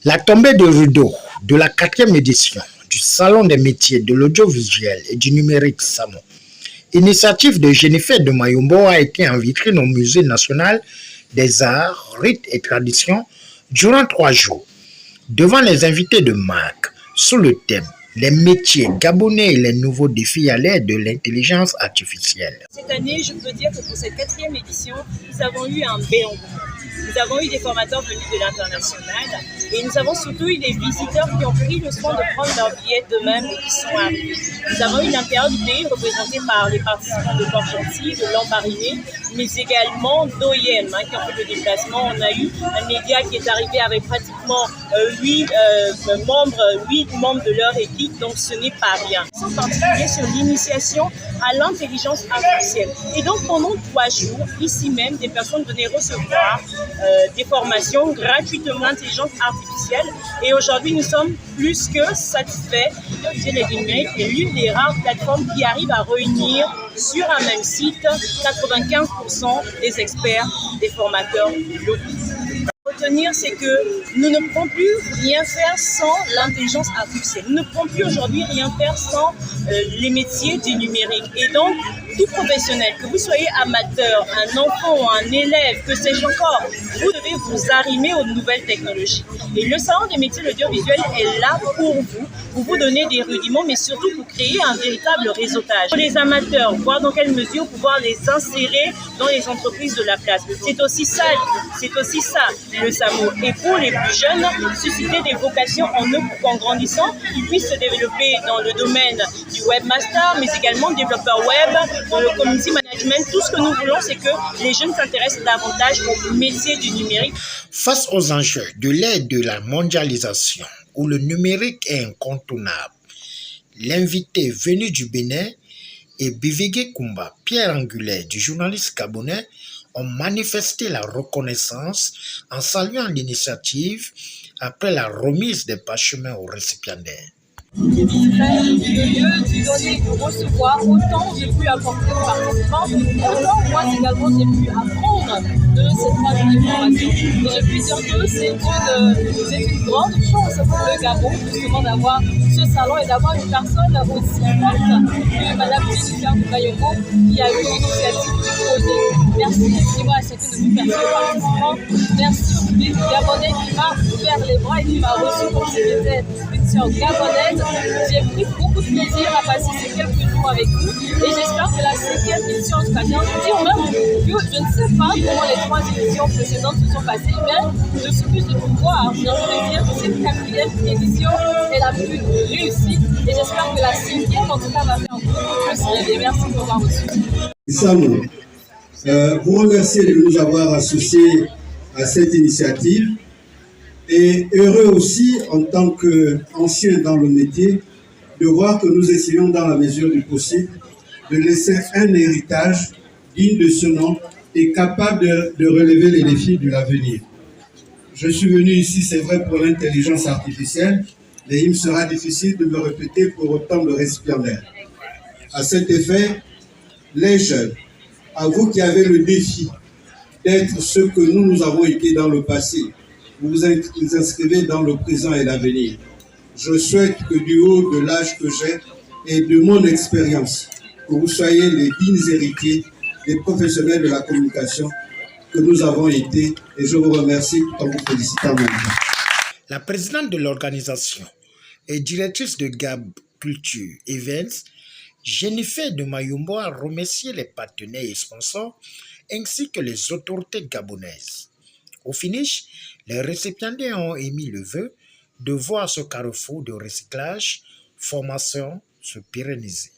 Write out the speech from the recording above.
La tombée de rideau de la 4e édition du Salon des métiers de l'audiovisuel et du numérique SAMO, initiative de Jennifer de Mayombo, a été en vitrine au Musée national des arts, rites et traditions durant 3 jours, devant les invités de marque, sous le thème « Les métiers gabonais et les nouveaux défis à l'aide de l'intelligence artificielle ». Cette année, je peux dire que pour cette 4e édition, nous avons eu un bel engouement. Nous avons eu des formateurs venus de l'international et nous avons surtout eu des visiteurs qui ont pris le soin de prendre leur billet d'eux-mêmes et qui sont arrivés. Nous avons eu l'intérieur du pays représenté par les participants de Port-Gentil, de Lambaréné, mais également d'OIM qui ont fait le déplacement. On a eu un média qui est arrivé avec pratiquement 8 membres de leur équipe, donc ce n'est pas rien. Ils sont particuliers sur l'initiation à l'intelligence artificielle. Et donc pendant 3 jours, ici même, des personnes venaient recevoir des formations gratuitement d'intelligence artificielle. Et aujourd'hui, nous sommes plus que satisfaits. Le numérique est l'une des rares plateformes qui arrive à réunir sur un même site 95% des experts, des formateurs locaux. Retenir, c'est que nous ne pouvons plus rien faire sans l'intelligence artificielle. Nous ne pouvons plus aujourd'hui rien faire sans les métiers du numérique. Et donc, tout professionnel, que vous soyez amateur, un enfant ou un élève, que sais-je encore, vous devez vous arrimer aux nouvelles technologies. Et le Salon des métiers de l'audiovisuel est là pour vous donner des rudiments, mais surtout pour créer un véritable réseautage. Pour les amateurs, voir dans quelle mesure pouvoir les insérer dans les entreprises de la place. C'est aussi ça le SAMO. Et pour les plus jeunes, susciter des vocations en eux pour qu'en grandissant, ils puissent se développer dans le domaine du webmaster, mais également développeur web, dans le community management. Tout ce que nous voulons, c'est que les jeunes s'intéressent davantage aux métiers du numérique. Face aux enjeux de l'ère de la mondialisation, où le numérique est incontournable, l'invité venu du Bénin et Bivege Kumba, pierre angulaire du journaliste gabonais, ont manifesté la reconnaissance en saluant l'initiative après la remise des parchemins aux récipiendaires. Le lieu du donner, de recevoir, autant j'ai pu apporter aux participants, autant moi également j'ai pu apprendre de cette phase d'information. Et je puis dire que c'est une grande chance pour le Gabon justement d'avoir ce salon et d'avoir une personne aussi forte que Mme Jennifer de Mayombo qui a eu l'initiative du projet. Merci infiniment à chacune de vous, merci aux participants, merci au public gabonais qui m'a ouvert les bras et qui m'a reçu comme si j'étais une sœur gabonaise. J'ai pris beaucoup de plaisir à passer ces quelques jours avec vous et j'espère que la 5e édition, en tout cas, bien vous dire même que je ne sais pas comment les 3 éditions précédentes se sont passées, mais de ce que j'ai pu voir, j'ai envie de dire que cette 4e édition est la plus réussie et j'espère que la 5e, en tout cas, va faire beaucoup plus. Et merci pour m'avoir reçu. Salut. Vous remercier de nous avoir associés à cette initiative. Et heureux aussi, en tant qu'ancien dans le métier, de voir que nous essayons dans la mesure du possible de laisser un héritage digne de ce nom et capable de relever les défis de l'avenir. Je suis venu ici, c'est vrai, pour l'intelligence artificielle, mais il me sera difficile de me répéter pour autant de récipiendaires. À cet effet, les jeunes, à vous qui avez le défi d'être ce que nous avons été dans le passé, vous vous inscrivez dans le présent et l'avenir. Je souhaite que du haut de l'âge que j'ai et de mon expérience, que vous soyez les dignes héritiers des professionnels de la communication que nous avons été, et je vous remercie en vous félicitant. La présidente de l'organisation et directrice de Gab Culture Events, Jennifer de Mayombo, a remercié les partenaires et sponsors ainsi que les autorités gabonaises. Au finish, les récipiendaires ont émis le vœu de voir ce carrefour de recyclage, formation se pérenniser.